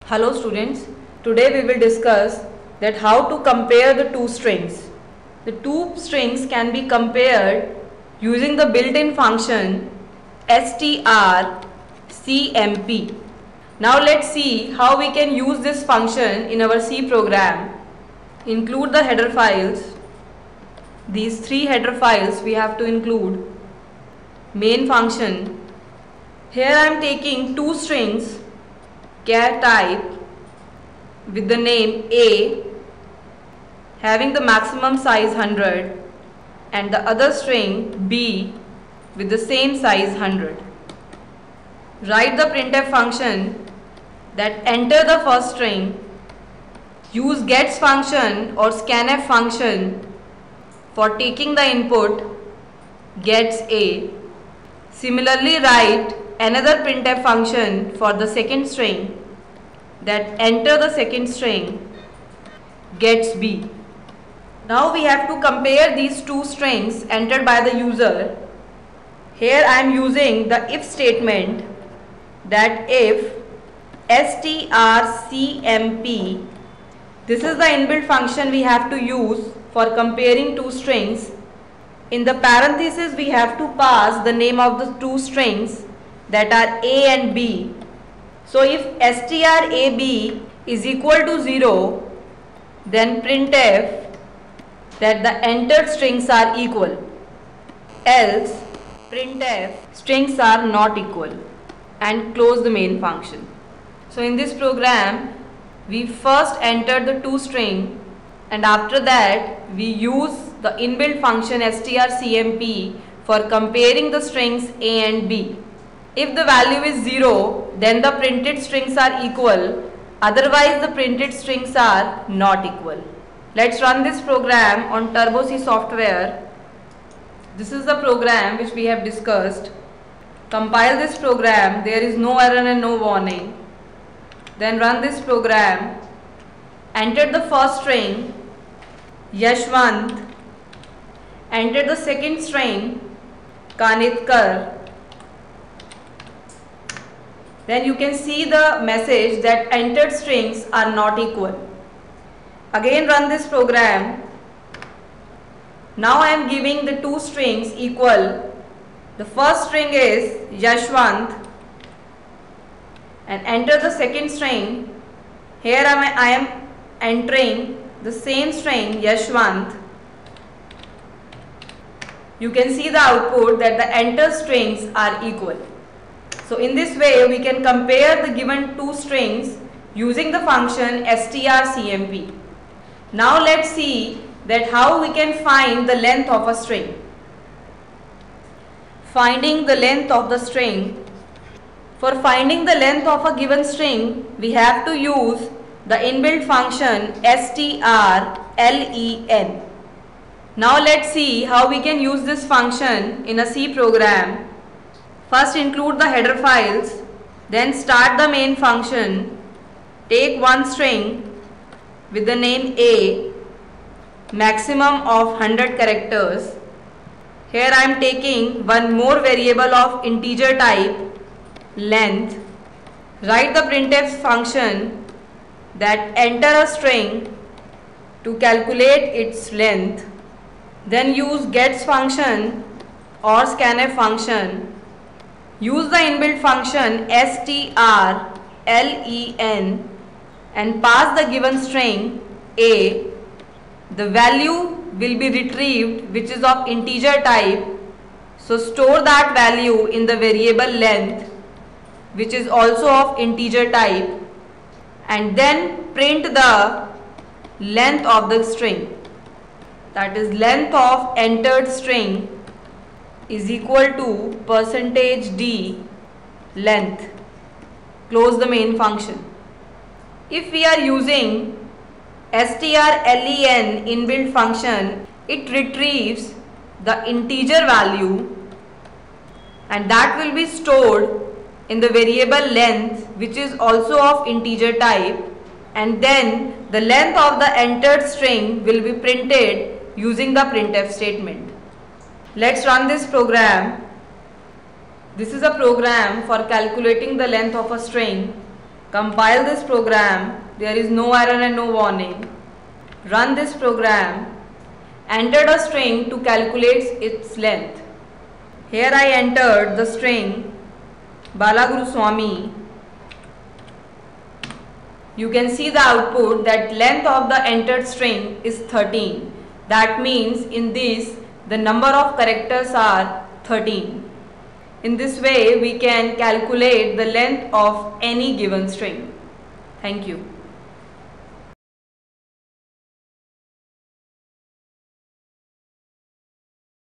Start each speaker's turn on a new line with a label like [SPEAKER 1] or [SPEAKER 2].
[SPEAKER 1] Hello students, today we will discuss that how to compare the two strings. The two strings can be compared using the built-in function strcmp. Now let's see how we can use this function in our C program. Include the header files. These three header files we have to include. Main function. Here I am taking two strings char type with the name A having the maximum size 100 and the other string B with the same size 100. Write the printf function that enter the first string. Use gets function or scanf function for taking the input gets A. Similarly, write another printf function for the second string that enter the second string gets B. Now we have to compare these two strings entered by the user. Here I am using the if statement, that if strcmp, this is the inbuilt function we have to use for comparing two strings. In the parenthesis we have to pass the name of the two strings that are A and B. So if strab is equal to 0, then printf that the entered strings are equal, else printf strings are not equal, and close the main function. So in this program we first entered the two string and after that we use the inbuilt function strcmp for comparing the strings A and B. If the value is 0, then the printed strings are equal, otherwise the printed strings are not equal. Let's run this program on Turbo C software. This is the program which we have discussed. Compile this program, there is no error and no warning. Then run this program. Enter the first string Yashwant. Enter the second string Kanitkar. Then you can see the message that entered strings are not equal. Again run this program. Now I am giving the two strings equal. The first string is Yashwant and enter the second string. Here I am entering the same string Yashwant. You can see the output that the entered strings are equal. So in this way we can compare the given two strings using the function strcmp. Now let's see that how we can find the length of a string. Finding the length of the string. For finding the length of a given string, we have to use the inbuilt function strlen. Now let's see how we can use this function in a C program. First include the header files, then start the main function. Take one string with the name A, maximum of 100 characters. Here I am taking one more variable of integer type, length. Write the printf function that enter a string to calculate its length. Then use gets function or scanf function. Use the inbuilt function strlen and pass the given string A. The value will be retrieved which is of integer type. So store that value in the variable length which is also of integer type and then print the length of the string. That is, length of entered string is equal to %d length. Close the main function. If we are using strlen inbuilt function, it retrieves the integer value and that will be stored in the variable length which is also of integer type, and then the length of the entered string will be printed using the printf statement. Let's run this program. This is a program for calculating the length of a string. Compile this program. There is no error and no warning. Run this program. Entered a string to calculate its length. Here I entered the string Balaguru Swami. You can see the output that length of the entered string is 13. That means in this the number of characters are 13. In this way we can calculate the length of any given string. Thank you.